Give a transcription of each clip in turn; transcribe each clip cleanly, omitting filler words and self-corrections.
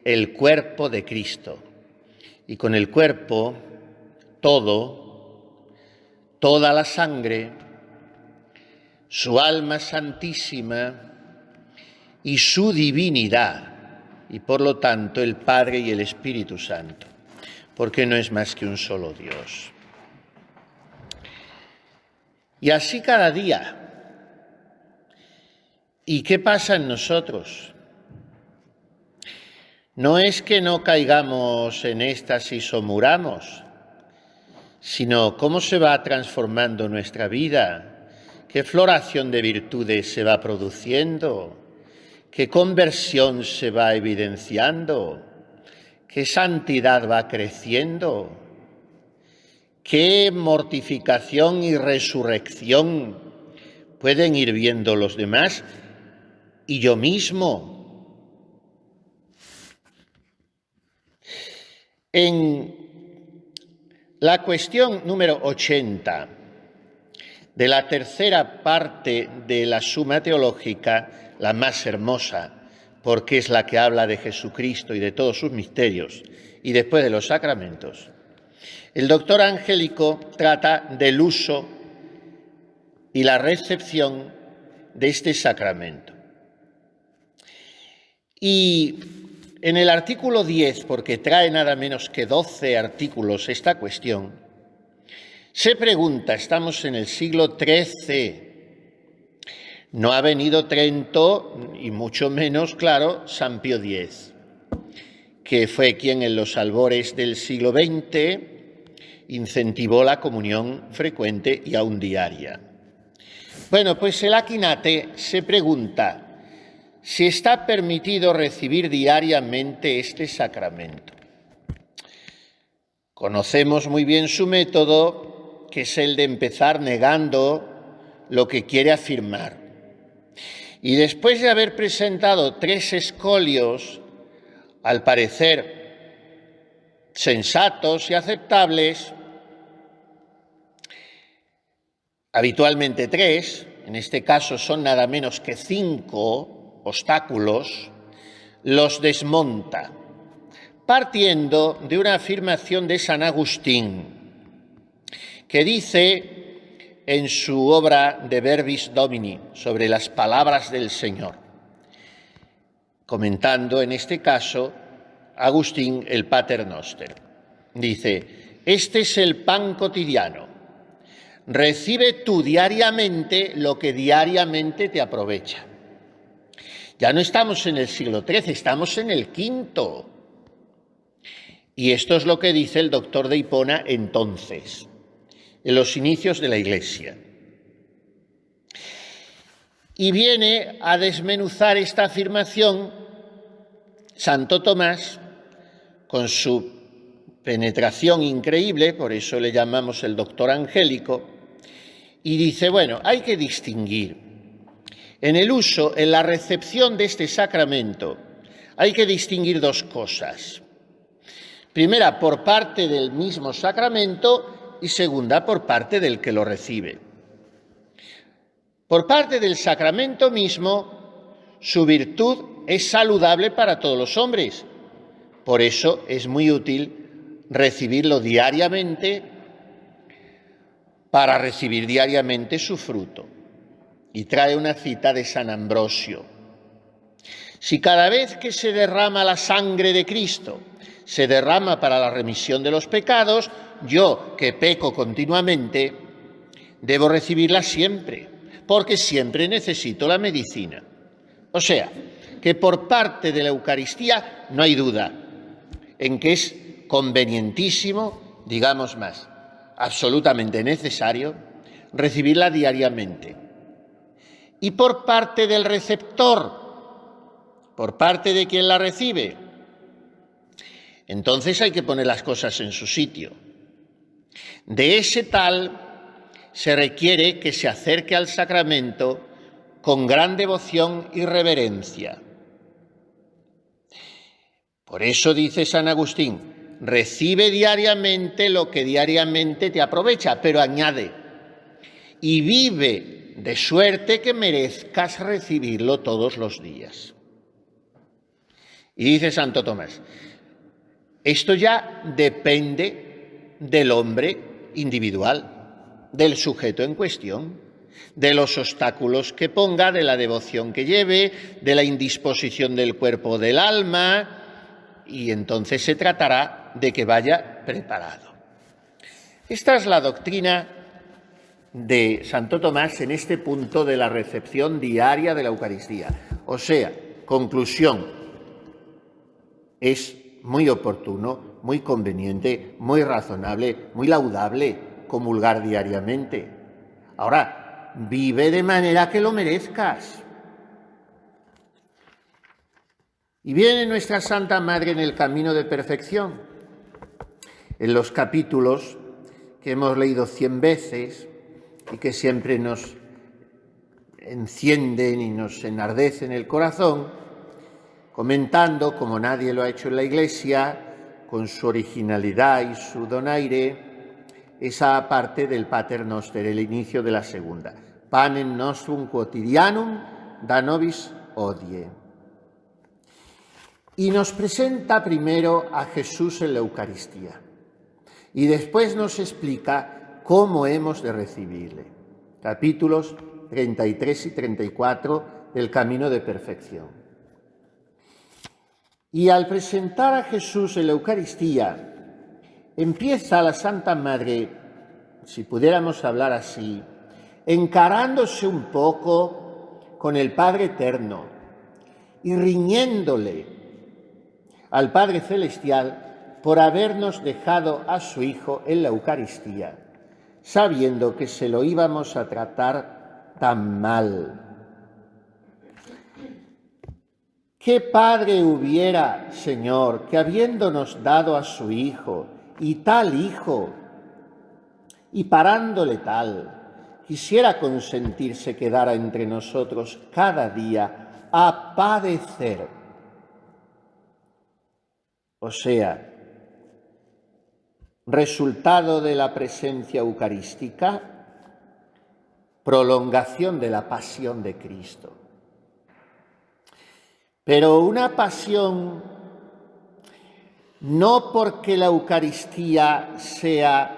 el cuerpo de Cristo. Y con el cuerpo, toda la sangre, su alma santísima y su divinidad, y por lo tanto el Padre y el Espíritu Santo, porque no es más que un solo Dios. Y así cada día. ¿Y qué pasa en nosotros? No es que no caigamos en éxtasis o muramos, sino cómo se va transformando nuestra vida, qué floración de virtudes se va produciendo, qué conversión se va evidenciando, qué santidad va creciendo, qué mortificación y resurrección pueden ir viendo los demás y yo mismo. En la cuestión número 80 de la tercera parte de la Suma Teológica, la más hermosa, porque es la que habla de Jesucristo y de todos sus misterios, y después de los sacramentos, el doctor Angélico trata del uso y la recepción de este sacramento. Y en el artículo 10, porque trae nada menos que 12 artículos esta cuestión, se pregunta, estamos en el siglo XIII, no ha venido Trento, y mucho menos, claro, San Pío X, que fue quien en los albores del siglo XX incentivó la comunión frecuente y aún diaria. Bueno, pues el Akinate se pregunta si está permitido recibir diariamente este sacramento. Conocemos muy bien su método, que es el de empezar negando lo que quiere afirmar. Y después de haber presentado 3 escolios, al parecer sensatos y aceptables, habitualmente 3, en este caso son nada menos que 5 obstáculos, los desmonta, partiendo de una afirmación de San Agustín, que dice en su obra De Verbis Domini, sobre las palabras del Señor, comentando en este caso Agustín el Pater Noster, dice: este es el pan cotidiano. Recibe tú diariamente lo que diariamente te aprovecha. Ya no estamos en el siglo XIII, estamos en el V. Y esto es lo que dice el doctor de Hipona entonces, en los inicios de la Iglesia. Y viene a desmenuzar esta afirmación Santo Tomás con su penetración increíble, por eso le llamamos el doctor Angélico, y dice, bueno, hay que distinguir en el uso, en la recepción de este sacramento, hay que distinguir 2 cosas. Primera, por parte del mismo sacramento, y segunda, por parte del que lo recibe. Por parte del sacramento mismo, su virtud es saludable para todos los hombres. Por eso es muy útil recibirlo diariamente para recibir diariamente su fruto. Y trae una cita de San Ambrosio. Si cada vez que se derrama la sangre de Cristo se derrama para la remisión de los pecados, yo, que peco continuamente, debo recibirla siempre, porque siempre necesito la medicina. O sea, que por parte de la Eucaristía no hay duda en que es convenientísimo, digamos más, absolutamente necesario, recibirla diariamente. Y por parte del receptor, por parte de quien la recibe, entonces hay que poner las cosas en su sitio. De ese tal se requiere que se acerque al sacramento con gran devoción y reverencia. Por eso dice San Agustín, recibe diariamente lo que diariamente te aprovecha, pero añade, y vive de suerte que merezcas recibirlo todos los días. Y dice Santo Tomás, esto ya depende del hombre individual, del sujeto en cuestión, de los obstáculos que ponga, de la devoción que lleve, de la indisposición del cuerpo o del alma, y entonces se tratará de que vaya preparado. Esta es la doctrina de Santo Tomás en este punto de la recepción diaria de la Eucaristía. O sea, conclusión, es muy oportuno, muy conveniente, muy razonable, muy laudable comulgar diariamente. Ahora, vive de manera que lo merezcas. Y viene nuestra Santa Madre en el camino de perfección. En los capítulos que hemos leído 100 veces y que siempre nos encienden y nos enardecen el corazón, comentando, como nadie lo ha hecho en la Iglesia, con su originalidad y su donaire, esa parte del Pater Noster, el inicio de la segunda. Panem nostrum quotidianum da nobis hodie. Y nos presenta primero a Jesús en la Eucaristía y después nos explica cómo hemos de recibirle. Capítulos 33 y 34 del Camino de Perfección. Y al presentar a Jesús en la Eucaristía, empieza la Santa Madre, si pudiéramos hablar así, encarándose un poco con el Padre Eterno y riñéndole al Padre Celestial por habernos dejado a su Hijo en la Eucaristía, sabiendo que se lo íbamos a tratar tan mal. ¿Qué padre hubiera, Señor, que habiéndonos dado a su Hijo, y tal Hijo, y parándole tal, quisiera consentirse quedara entre nosotros cada día a padecer? O sea, resultado de la presencia eucarística, prolongación de la pasión de Cristo. Pero una pasión no porque la Eucaristía sea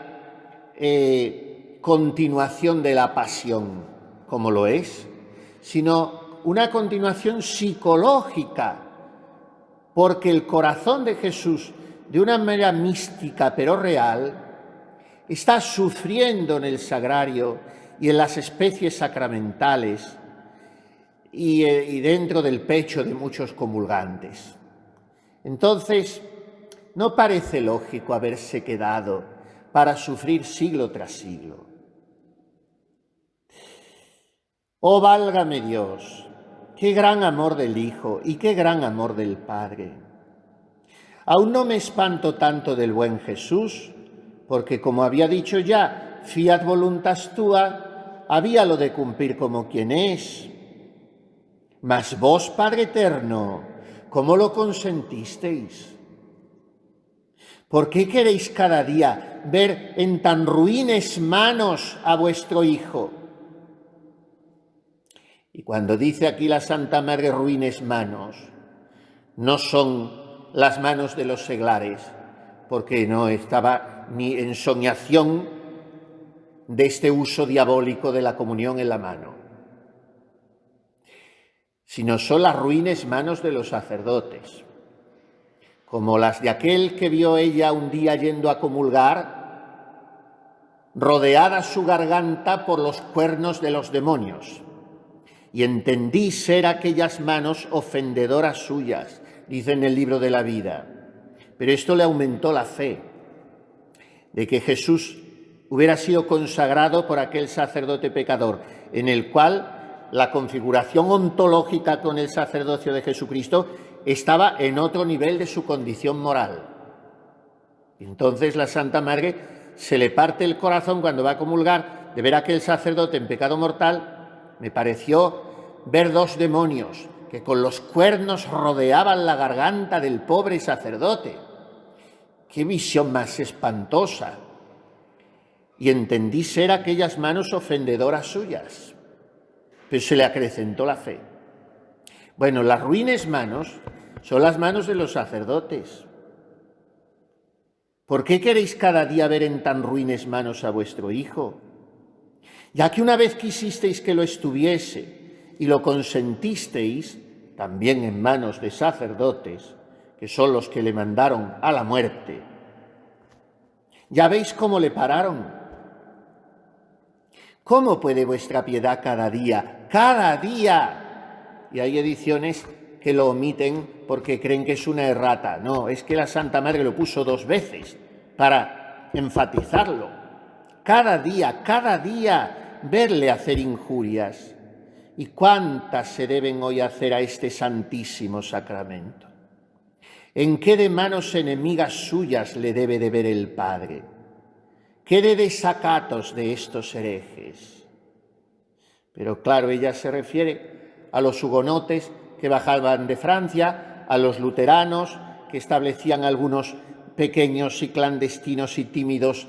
continuación de la pasión, como lo es, sino una continuación psicológica, porque el corazón de Jesús, de una manera mística pero real, está sufriendo en el sagrario y en las especies sacramentales y dentro del pecho de muchos comulgantes. Entonces, no parece lógico haberse quedado para sufrir siglo tras siglo. Oh, válgame Dios, qué gran amor del Hijo y qué gran amor del Padre. Aún no me espanto tanto del buen Jesús, porque como había dicho ya, fiat voluntas tua, habíalo de cumplir como quien es. Mas vos, Padre eterno, ¿cómo lo consentisteis? ¿Por qué queréis cada día ver en tan ruines manos a vuestro Hijo? Y cuando dice aquí la Santa Madre ruines manos, no son las manos de los seglares, porque no estaba ni en soñación de este uso diabólico de la comunión en la mano, sino son las ruines manos de los sacerdotes, como las de aquel que vio ella un día yendo a comulgar, rodeada su garganta por los cuernos de los demonios, y entendí ser aquellas manos ofendedoras suyas, dice en el libro de la vida. Pero esto le aumentó la fe de que Jesús hubiera sido consagrado por aquel sacerdote pecador, en el cual la configuración ontológica con el sacerdocio de Jesucristo estaba en otro nivel de su condición moral. Entonces la Santa Madre se le parte el corazón cuando va a comulgar de ver a aquel sacerdote en pecado mortal. Me pareció ver dos demonios que con los cuernos rodeaban la garganta del pobre sacerdote. ¡Qué visión más espantosa! Y entendí ser aquellas manos ofendedoras suyas, pero se le acrecentó la fe. Bueno, las ruines manos son las manos de los sacerdotes. ¿Por qué queréis cada día ver en tan ruines manos a vuestro Hijo? Ya que una vez quisisteis que lo estuviese y lo consentisteis, también en manos de sacerdotes, que son los que le mandaron a la muerte, ya veis cómo le pararon. ¿Cómo puede vuestra piedad cada día? ¡Cada día! Y hay ediciones que lo omiten porque creen que es una errata. No, es que la Santa Madre lo puso 2 veces para enfatizarlo. Cada día, verle hacer injurias. ¿Y cuántas se deben hoy hacer a este santísimo sacramento? ¿En qué de manos enemigas suyas le debe de ver el Padre? ¿Qué de desacatos de estos herejes? Pero claro, ella se refiere a los hugonotes que bajaban de Francia, a los luteranos que establecían algunos pequeños y clandestinos y tímidos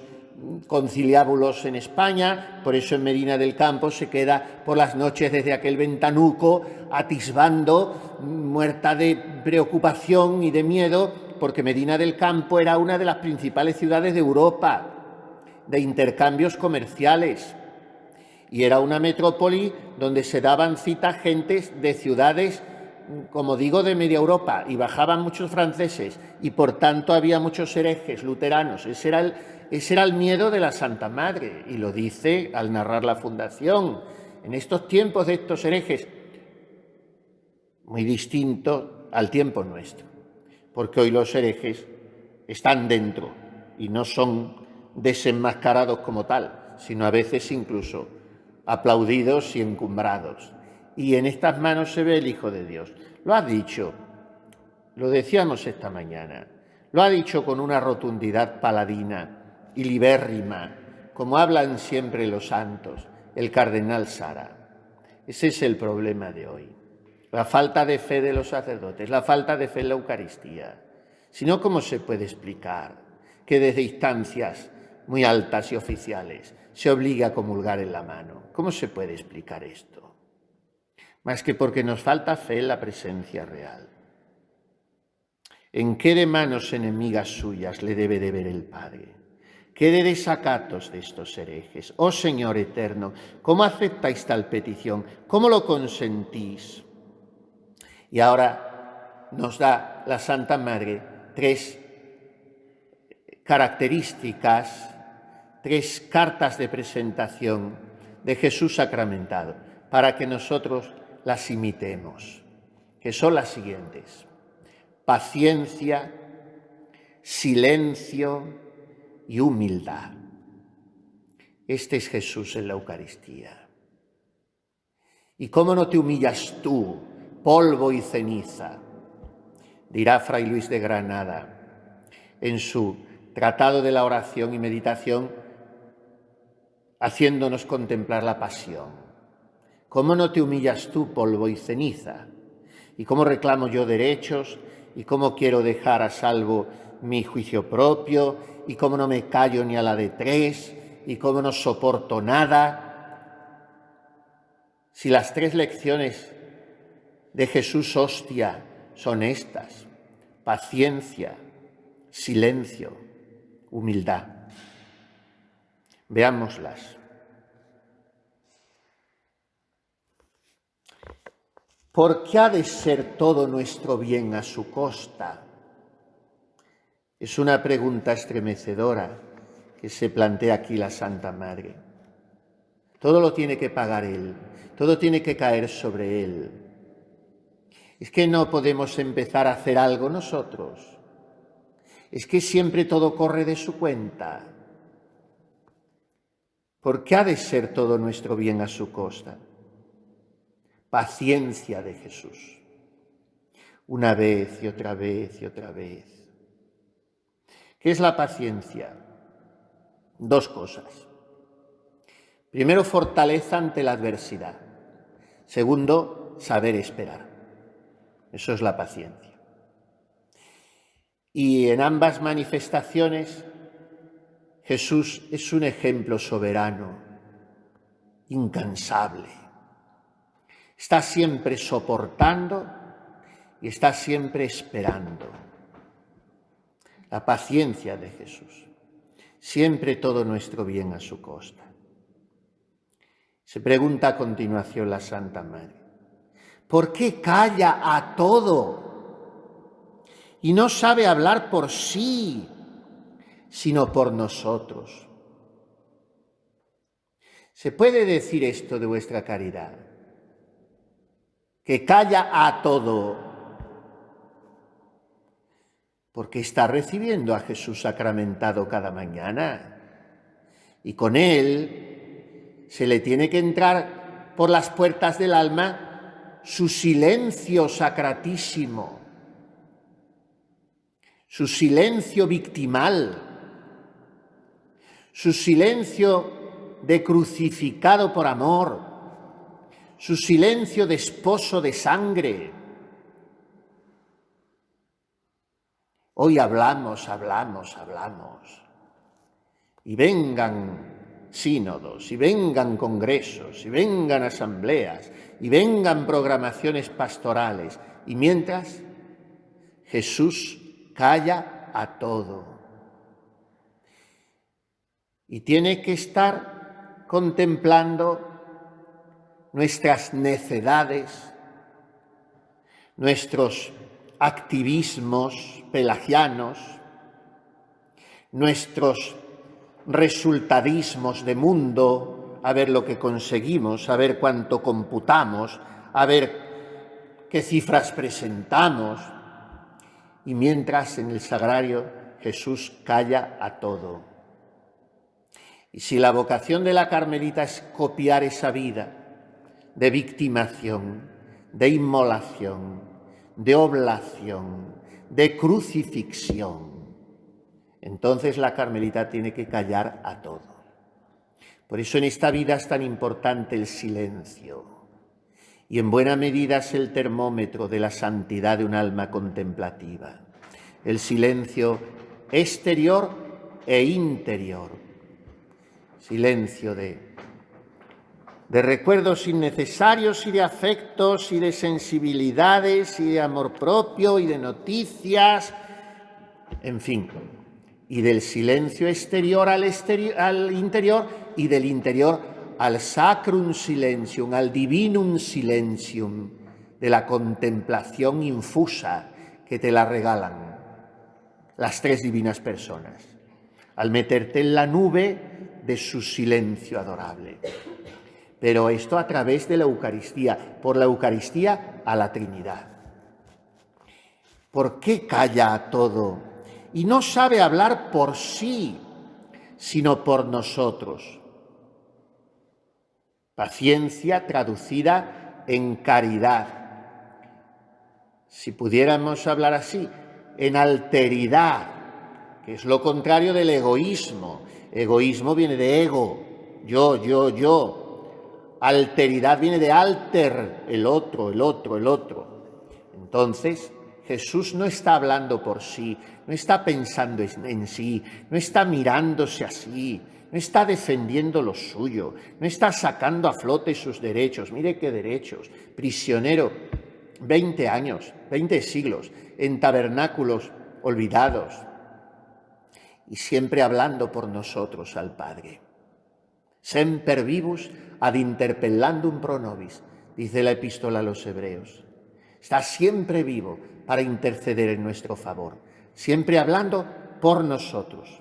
conciliábulos en España. Por eso en Medina del Campo se queda por las noches desde aquel ventanuco atisbando, muerta de preocupación y de miedo, porque Medina del Campo era una de las principales ciudades de Europa, de intercambios comerciales, y era una metrópoli donde se daban cita gentes de ciudades, como digo, de media Europa, y bajaban muchos franceses, y por tanto había muchos herejes luteranos. Ese era el miedo de la Santa Madre, y lo dice al narrar la fundación. En estos tiempos de estos herejes, muy distinto al tiempo nuestro, porque hoy los herejes están dentro y no son desenmascarados como tal, sino a veces incluso aplaudidos y encumbrados. Y en estas manos se ve el Hijo de Dios. Lo ha dicho, lo decíamos esta mañana, lo ha dicho con una rotundidad paladina y libérrima, como hablan siempre los santos, el cardenal Sara. Ese es el problema de hoy. La falta de fe de los sacerdotes, la falta de fe en la Eucaristía. Si no, ¿cómo se puede explicar que desde instancias muy altas y oficiales se obliga a comulgar en la mano? ¿Cómo se puede explicar esto? Más que porque nos falta fe en la presencia real. ¿En qué de manos enemigas suyas le debe de ver el Padre? ¿Qué de desacatos de estos herejes? Oh Señor eterno, ¿cómo aceptáis tal petición? ¿Cómo lo consentís? Y ahora nos da la Santa Madre 3 características, 3 cartas de presentación de Jesús sacramentado, para que nosotros las imitemos, que son las siguientes: paciencia, silencio y humildad. Este es Jesús en la Eucaristía. ¿Y cómo no te humillas tú, polvo y ceniza? Dirá Fray Luis de Granada en su Tratado de la Oración y Meditación, haciéndonos contemplar la pasión. ¿Cómo no te humillas tú, polvo y ceniza? ¿Y cómo reclamo yo derechos? ¿Y cómo quiero dejar a salvo mi juicio propio? ¿Y cómo no me callo ni a la de 3? ¿Y cómo no soporto nada? Si las 3 lecciones de Jesús hostia son estas: paciencia, silencio, humildad. Veámoslas. ¿Por qué ha de ser todo nuestro bien a su costa? Es una pregunta estremecedora que se plantea aquí la Santa Madre. Todo lo tiene que pagar Él, todo tiene que caer sobre Él. Es que no podemos empezar a hacer algo nosotros. Es que siempre todo corre de su cuenta. ¿Por qué ha de ser todo nuestro bien a su costa? Paciencia de Jesús. Una vez y otra vez y otra vez. ¿Qué es la paciencia? 2 cosas. Primero, fortaleza ante la adversidad. Segundo, saber esperar. Eso es la paciencia. Y en ambas manifestaciones, Jesús es un ejemplo soberano, incansable. Está siempre soportando y está siempre esperando. La paciencia de Jesús, siempre todo nuestro bien a su costa. Se pregunta a continuación la Santa Madre, ¿por qué calla a todo y no sabe hablar por sí, sino por nosotros? ¿Se puede decir esto de vuestra caridad? Que calla a todo, porque está recibiendo a Jesús sacramentado cada mañana y con él se le tiene que entrar por las puertas del alma su silencio sacratísimo, su silencio victimal, su silencio de crucificado por amor, su silencio de esposo de sangre. Hoy hablamos, y vengan sínodos, y vengan congresos, y vengan asambleas, y vengan programaciones pastorales, y mientras Jesús calla a todo. Y tiene que estar contemplando nuestras necedades, nuestros activismos pelagianos, nuestros resultadismos de mundo, a ver lo que conseguimos, a ver cuánto computamos, a ver qué cifras presentamos. Y mientras en el sagrario Jesús calla a todo. Y si la vocación de la Carmelita es copiar esa vida de victimación, de inmolación, de oblación, de crucifixión, entonces la Carmelita tiene que callar a todo. Por eso en esta vida es tan importante el silencio, y en buena medida es el termómetro de la santidad de un alma contemplativa. El silencio exterior e interior. Silencio de recuerdos innecesarios y de afectos y de sensibilidades y de amor propio y de noticias, en fin, y del silencio exterior al interior y del interior al sacrum silentium, al divinum silentium, de la contemplación infusa que te la regalan las tres divinas personas, al meterte en la nube de su silencio adorable. Pero esto a través de la Eucaristía, por la Eucaristía a la Trinidad. ¿Por qué calla a todo y no sabe hablar por sí, sino por nosotros? Paciencia traducida en caridad. Si pudiéramos hablar así, en alteridad, que es lo contrario del egoísmo. Egoísmo viene de ego, yo. Alteridad viene de alter, el otro. Entonces, Jesús no está hablando por sí, no está pensando en sí, no está mirándose así, no está defendiendo lo suyo, no está sacando a flote sus derechos. Mire qué derechos. Prisionero, 20 años, 20 siglos, en tabernáculos olvidados, y siempre hablando por nosotros al Padre. Semper vivus ad interpellandum pro nobis, dice la epístola a los Hebreos. Está siempre vivo para interceder en nuestro favor, siempre hablando por nosotros.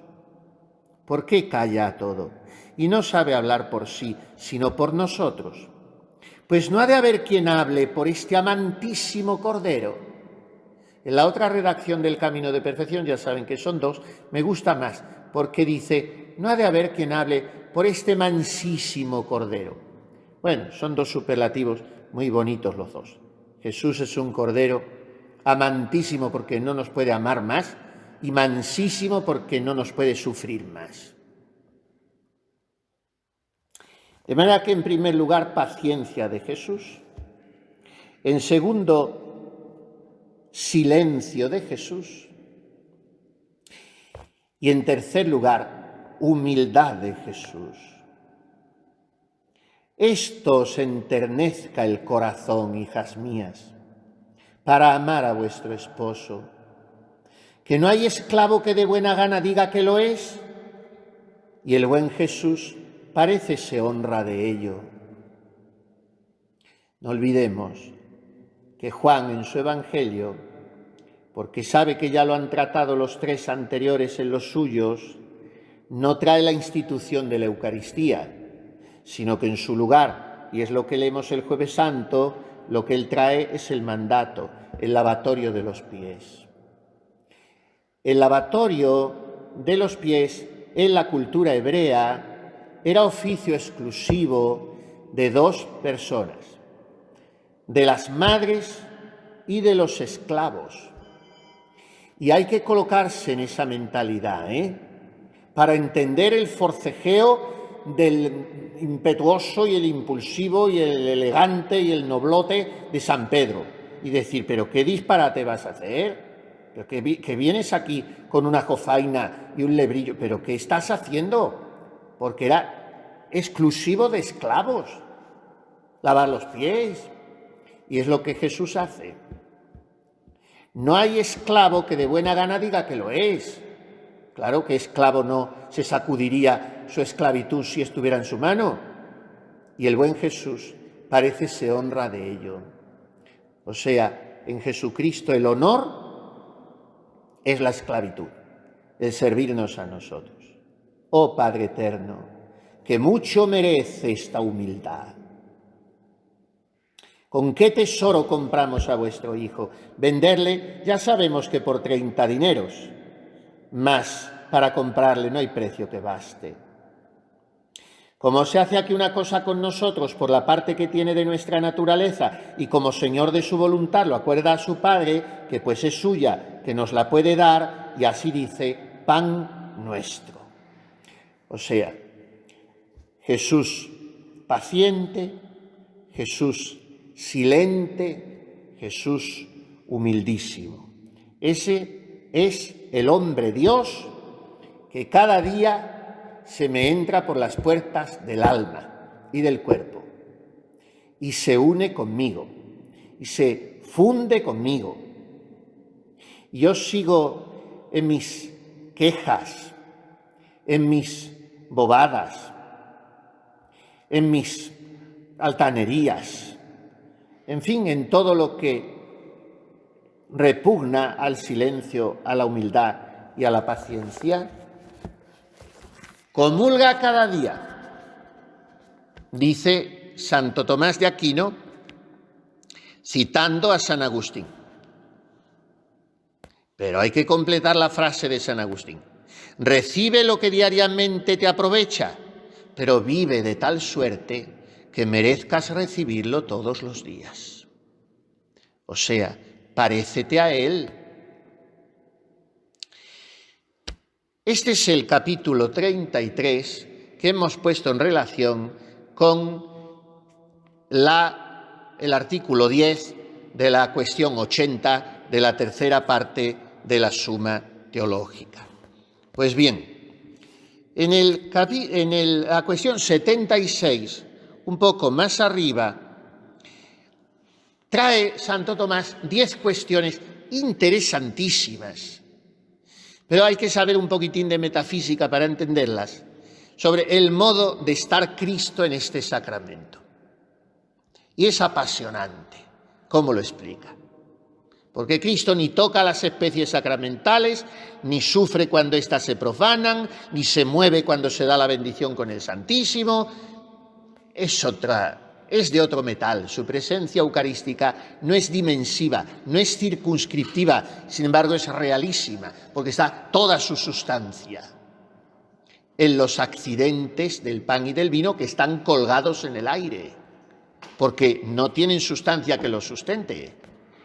¿Por qué calla a todo y no sabe hablar por sí, sino por nosotros? Pues no ha de haber quien hable por este amantísimo Cordero. En la otra redacción del Camino de Perfección, ya saben que son dos, me gusta más, porque dice, no ha de haber quien hable por este mansísimo Cordero. Bueno, son dos superlativos muy bonitos los dos. Jesús es un Cordero amantísimo porque no nos puede amar más y mansísimo porque no nos puede sufrir más. De manera que, en primer lugar, paciencia de Jesús. En segundo, silencio de Jesús. Y en tercer lugar, humildad de Jesús. Esto os enternezca el corazón, hijas mías. para amar a vuestro esposo. Que no hay esclavo que de buena gana diga que lo es, y el buen Jesús parece se honra de ello. No olvidemos que Juan en su Evangelio, porque sabe que ya lo han tratado los tres anteriores en los suyos, no trae la institución de la Eucaristía, sino que en su lugar, y es lo que leemos el Jueves Santo, lo que él trae es el mandato, el lavatorio de los pies. El lavatorio de los pies en la cultura hebrea era oficio exclusivo de dos personas, de las madres y de los esclavos. Y hay que colocarse en esa mentalidad, para entender el forcejeo del impetuoso y el impulsivo y el elegante y el noblote de San Pedro. Y decir, ¿pero qué disparate vas a hacer? ¿Pero que vienes aquí con una jofaina y un lebrillo? ¿Pero qué estás haciendo? Porque era exclusivo de esclavos, lavar los pies. Y es lo que Jesús hace. No hay esclavo que de buena gana diga que lo es. Claro que esclavo no se sacudiría su esclavitud si estuviera en su mano. Y el buen Jesús parece se honra de ello. O sea, en Jesucristo el honor es la esclavitud, el servirnos a nosotros. Oh Padre eterno, que mucho merece esta humildad. ¿Con qué tesoro compramos a vuestro Hijo? Venderle ya sabemos que por 30 dineros, mas para comprarle no hay precio que baste. Como se hace aquí una cosa con nosotros por la parte que tiene de nuestra naturaleza y como Señor de su voluntad lo acuerda a su Padre, que pues es suya, que nos la puede dar, y así dice, pan nuestro. O sea, Jesús paciente, Jesús silente, Jesús humildísimo. Ese es el hombre Dios que cada día se me entra por las puertas del alma y del cuerpo y se une conmigo y se funde conmigo. Yo sigo en mis quejas, en mis bobadas, en mis altanerías, en fin, en todo lo que repugna al silencio, a la humildad y a la paciencia. Comulga cada día, dice Santo Tomás de Aquino, citando a San Agustín. Pero hay que completar la frase de San Agustín. Recibe lo que diariamente te aprovecha, pero vive de tal suerte que merezcas recibirlo todos los días. O sea, parécete a Él. Este es el capítulo 33 que hemos puesto en relación con el artículo 10 de la cuestión 80 de la tercera parte de la Suma Teológica. Pues bien, en la cuestión 76, un poco más arriba, trae Santo Tomás 10 cuestiones interesantísimas. Pero hay que saber un poquitín de metafísica para entenderlas, sobre el modo de estar Cristo en este sacramento. Y es apasionante, ¿cómo lo explica? Porque Cristo ni toca las especies sacramentales, ni sufre cuando éstas se profanan, ni se mueve cuando se da la bendición con el Santísimo. Es de otro metal. Su presencia eucarística no es dimensiva, no es circunscriptiva, sin embargo es realísima, porque está toda su sustancia en los accidentes del pan y del vino que están colgados en el aire, porque no tienen sustancia que los sustente.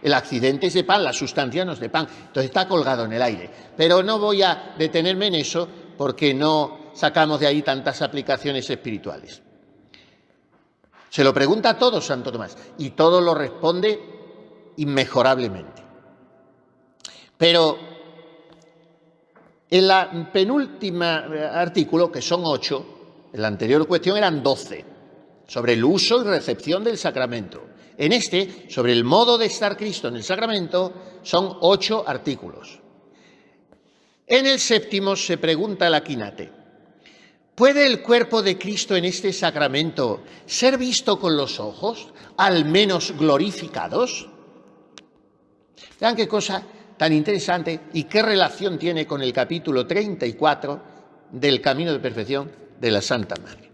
El accidente es de pan, la sustancia no es de pan, entonces está colgado en el aire. Pero no voy a detenerme en eso porque no sacamos de ahí tantas aplicaciones espirituales. Se lo pregunta a todo Santo Tomás y todo lo responde inmejorablemente. Pero en la penúltima artículo, que son 8, en la anterior cuestión eran 12, sobre el uso y recepción del sacramento. En este, sobre el modo de estar Cristo en el sacramento, son 8 artículos. En el 7º se pregunta el Aquinate: ¿puede el cuerpo de Cristo en este sacramento ser visto con los ojos, al menos glorificados? Vean qué cosa tan interesante y qué relación tiene con el capítulo 34 del Camino de Perfección de la Santa Madre.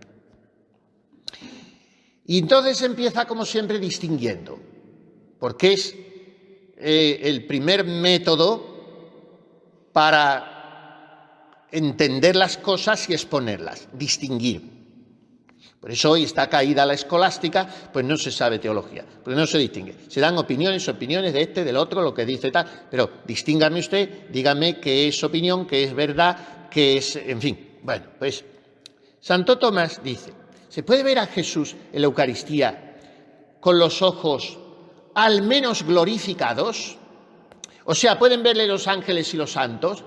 Y entonces empieza, como siempre, distinguiendo, porque es el primer método para entender las cosas y exponerlas, distinguir. Por eso hoy está caída la escolástica, pues no se sabe teología, porque no se distingue. Se dan opiniones de este, del otro, lo que dice tal, pero distíngame usted, dígame qué es opinión, qué es verdad, qué es, en fin. Bueno, pues Santo Tomás dice: ¿se puede ver a Jesús en la Eucaristía con los ojos al menos glorificados? O sea, ¿pueden verle los ángeles y los santos?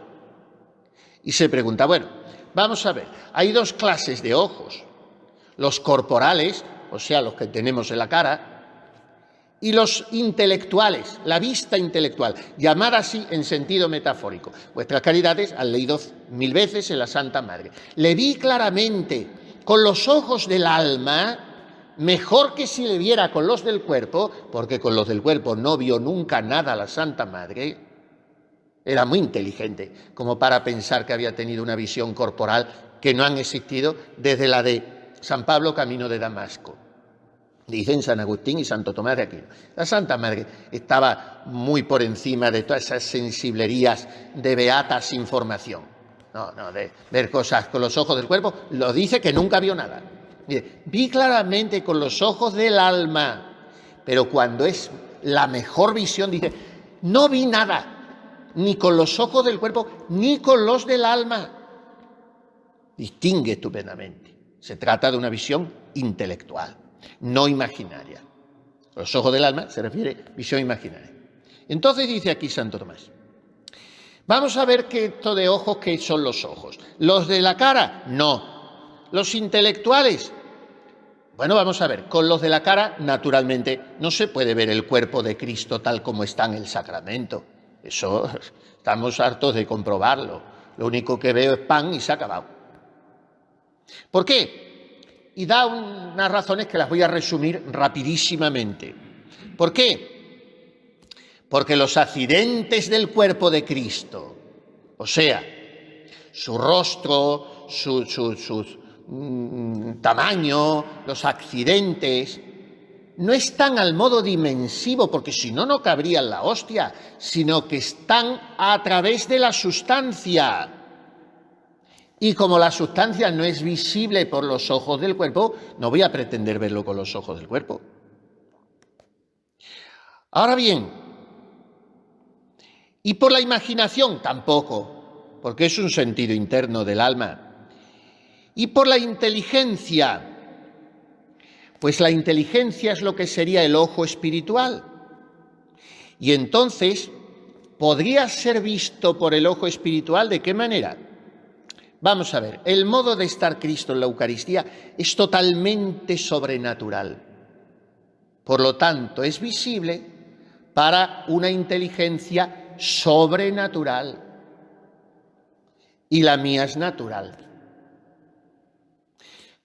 Y se pregunta, bueno, vamos a ver, hay 2 clases de ojos: los corporales, o sea, los que tenemos en la cara, y los intelectuales, la vista intelectual, llamada así en sentido metafórico. Vuestras caridades han leído 1000 veces en la Santa Madre. Le vi claramente con los ojos del alma, mejor que si le viera con los del cuerpo, porque con los del cuerpo no vio nunca nada la Santa Madre. Era muy inteligente como para pensar que había tenido una visión corporal que no han existido desde la de San Pablo camino de Damasco. Dicen San Agustín y Santo Tomás de Aquino. La Santa Madre estaba muy por encima de todas esas sensiblerías de beata sin formación. No, de ver cosas con los ojos del cuerpo, lo dice que nunca vio nada. Mire, vi claramente con los ojos del alma, pero cuando es la mejor visión, dice, no vi nada, ni con los ojos del cuerpo, ni con los del alma. Distingue estupendamente. Se trata de una visión intelectual, no imaginaria. Los ojos del alma se refiere a visión imaginaria. Entonces dice aquí Santo Tomás: vamos a ver que esto de ojos, ¿qué son los ojos? ¿Los de la cara? No. ¿Los intelectuales? Bueno, vamos a ver, con los de la cara, naturalmente, no se puede ver el cuerpo de Cristo tal como está en el sacramento. Eso estamos hartos de comprobarlo. Lo único que veo es pan y se ha acabado. ¿Por qué? Y da unas razones que las voy a resumir rapidísimamente. ¿Por qué? Porque los accidentes del cuerpo de Cristo, o sea, su rostro, su tamaño, los accidentes, no están al modo dimensivo, porque si no, no cabría en la hostia, sino que están a través de la sustancia. Y como la sustancia no es visible por los ojos del cuerpo, no voy a pretender verlo con los ojos del cuerpo. Ahora bien, y por la imaginación tampoco, porque es un sentido interno del alma. Y por la inteligencia, pues la inteligencia es lo que sería el ojo espiritual. Y entonces, ¿podría ser visto por el ojo espiritual? ¿De qué manera? Vamos a ver, el modo de estar Cristo en la Eucaristía es totalmente sobrenatural. Por lo tanto, es visible para una inteligencia sobrenatural. Y la mía es natural.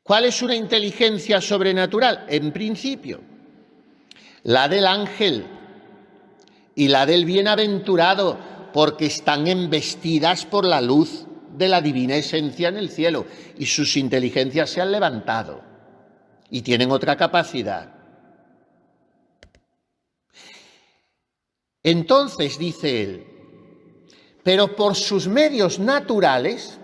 ¿Cuál es una inteligencia sobrenatural? En principio, la del ángel y la del bienaventurado, porque están embestidas por la luz de la divina esencia en el cielo y sus inteligencias se han levantado y tienen otra capacidad. Entonces, dice él, pero por sus medios naturales,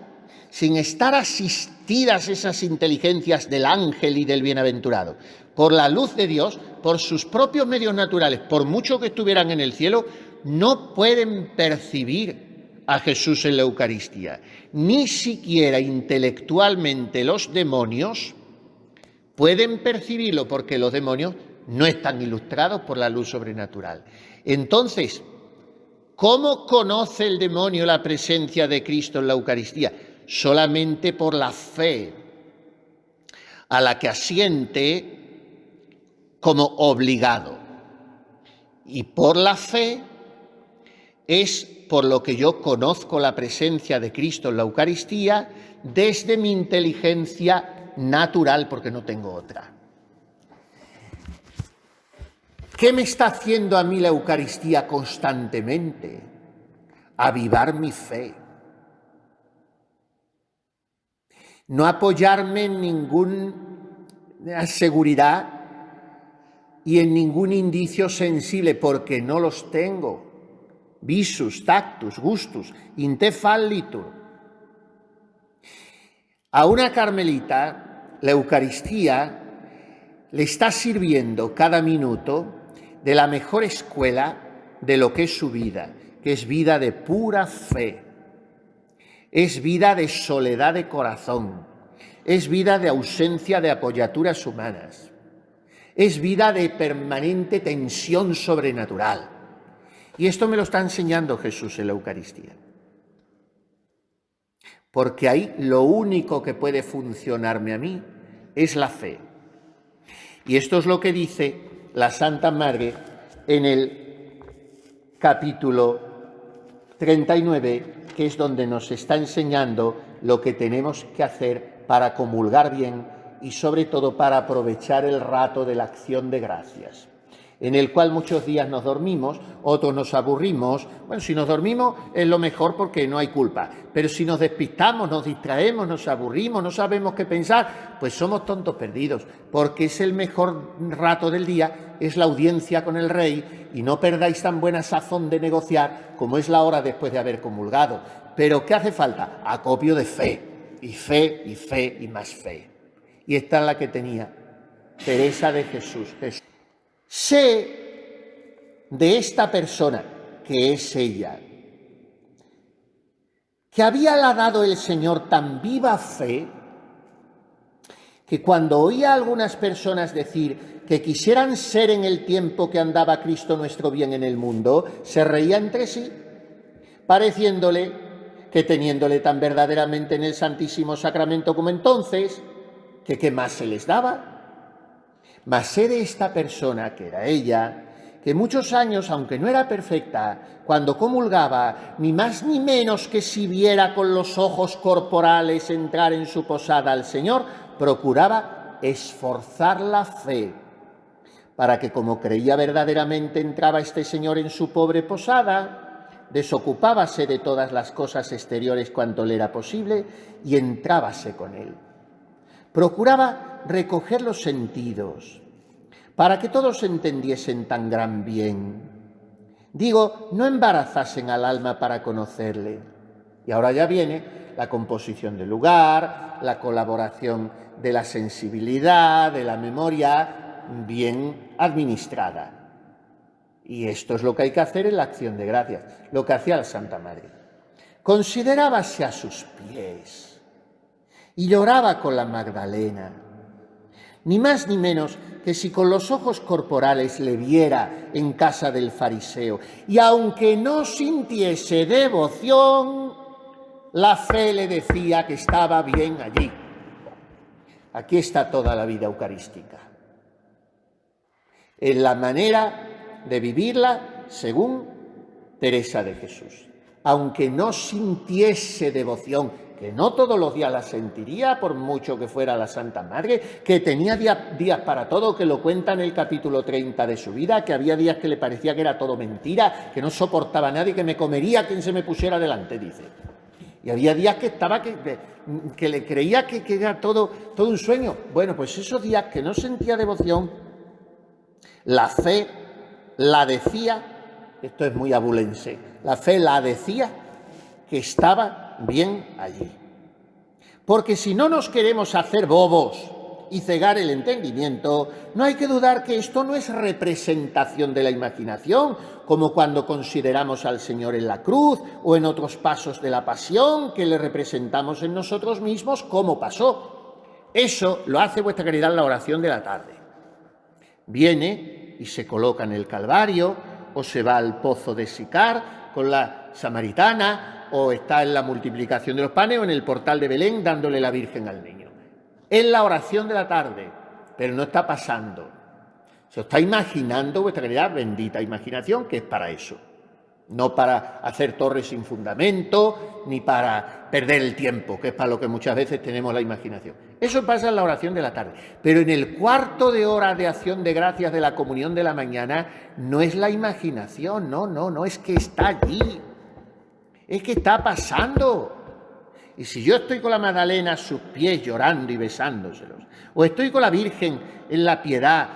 sin estar asistidas esas inteligencias del ángel y del bienaventurado, por la luz de Dios, por sus propios medios naturales, por mucho que estuvieran en el cielo, no pueden percibir a Jesús en la Eucaristía. Ni siquiera intelectualmente los demonios pueden percibirlo, porque los demonios no están ilustrados por la luz sobrenatural. Entonces, ¿cómo conoce el demonio la presencia de Cristo en la Eucaristía? Solamente por la fe, a la que asiente como obligado. Y por la fe es por lo que yo conozco la presencia de Cristo en la Eucaristía desde mi inteligencia natural, porque no tengo otra. ¿Qué me está haciendo a mí la Eucaristía constantemente? Avivar mi fe. No apoyarme en ninguna seguridad y en ningún indicio sensible, porque no los tengo. Visus, tactus, gustus, in te fallitur. A una carmelita, la Eucaristía le está sirviendo cada minuto de la mejor escuela de lo que es su vida, que es vida de pura fe, es vida de soledad de corazón, es vida de ausencia de apoyaturas humanas, es vida de permanente tensión sobrenatural. Y esto me lo está enseñando Jesús en la Eucaristía. Porque ahí lo único que puede funcionarme a mí es la fe. Y esto es lo que dice la Santa Madre en el capítulo 39, que es donde nos está enseñando lo que tenemos que hacer para comulgar bien y sobre todo para aprovechar el rato de la acción de gracias, en el cual muchos días nos dormimos, otros nos aburrimos. Bueno, si nos dormimos es lo mejor porque no hay culpa, pero si nos despistamos, nos distraemos, nos aburrimos, no sabemos qué pensar, pues somos tontos perdidos, porque es el mejor rato del día, es la audiencia con el rey, y no perdáis tan buena sazón de negociar como es la hora después de haber comulgado. Pero ¿qué hace falta? Acopio de fe, y fe, y fe, y más fe. Y esta es la que tenía Teresa de Jesús. Sé de esta persona, que es ella, que habíala dado el Señor tan viva fe, que cuando oía a algunas personas decir que quisieran ser en el tiempo que andaba Cristo nuestro bien en el mundo, se reía entre sí, pareciéndole que teniéndole tan verdaderamente en el Santísimo Sacramento como entonces, que qué más se les daba. Mas sé de esta persona, que era ella, que muchos años, aunque no era perfecta, cuando comulgaba, ni más ni menos que si viera con los ojos corporales entrar en su posada al Señor, procuraba esforzar la fe, para que como creía verdaderamente entraba este Señor en su pobre posada, desocupábase de todas las cosas exteriores cuanto le era posible y entrábase con él. Procuraba recoger los sentidos para que todos entendiesen tan gran bien. Digo, no embarazasen al alma para conocerle. Y ahora ya viene la composición del lugar, la colaboración de la sensibilidad, de la memoria bien administrada. Y esto es lo que hay que hacer en la acción de gracias, lo que hacía la Santa Madre. Considerábase a sus pies y lloraba con la Magdalena, ni más ni menos que si con los ojos corporales le viera en casa del fariseo, y aunque no sintiese devoción, la fe le decía que estaba bien allí. Aquí está toda la vida eucarística, en la manera de vivirla según Teresa de Jesús. Aunque no sintiese devoción, que no todos los días la sentiría, por mucho que fuera la Santa Madre, que tenía días para todo, que lo cuenta en el capítulo 30 de su vida, que había días que le parecía que era todo mentira, que no soportaba a nadie, que me comería a quien se me pusiera delante, dice. Y había días que estaba que le creía que era todo un sueño. Bueno, pues esos días que no sentía devoción, la fe la decía, esto es muy abulense, la fe la decía que estaba bien allí. Porque si no nos queremos hacer bobos y cegar el entendimiento, no hay que dudar que esto no es representación de la imaginación, como cuando consideramos al Señor en la cruz o en otros pasos de la pasión que le representamos en nosotros mismos como pasó. Eso lo hace vuestra caridad en la oración de la tarde. Viene y se coloca en el Calvario, o se va al pozo de Sicar con la samaritana, o está en la multiplicación de los panes o en el portal de Belén dándole la Virgen al niño. Es la oración de la tarde, pero no está pasando. Se os está imaginando vuestra realidad, bendita imaginación, que es para eso. No para hacer torres sin fundamento, ni para perder el tiempo, que es para lo que muchas veces tenemos la imaginación. Eso pasa en la oración de la tarde. Pero en el cuarto de hora de acción de gracias de la comunión de la mañana, no es la imaginación, no, es que está allí. Es que está pasando. Y si yo estoy con la Magdalena a sus pies llorando y besándoselos, o estoy con la Virgen en la piedad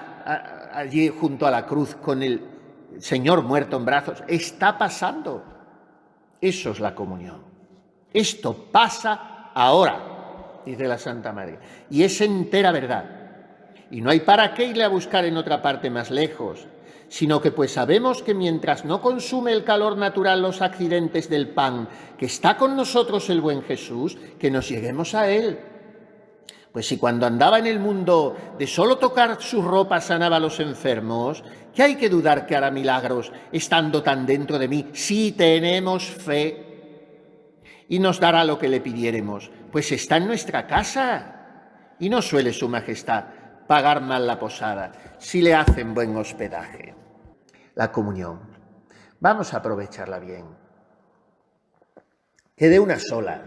allí junto a la cruz con el Señor muerto en brazos, está pasando. Eso es la comunión. Esto pasa ahora, dice la Santa Madre, y es entera verdad. Y no hay para qué irle a buscar en otra parte más lejos, sino que pues sabemos que mientras no consume el calor natural los accidentes del pan, que está con nosotros el buen Jesús, que nos lleguemos a Él. Pues si cuando andaba en el mundo de solo tocar su ropa sanaba a los enfermos, ¿qué hay que dudar que hará milagros estando tan dentro de mí si tenemos fe? Y nos dará lo que le pidiéremos, pues está en nuestra casa. Y no suele su majestad pagar mal la posada si le hacen buen hospedaje. La comunión. Vamos a aprovecharla bien. Que de una sola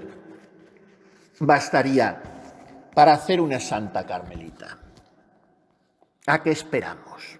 bastaría para hacer una santa carmelita. ¿A qué esperamos?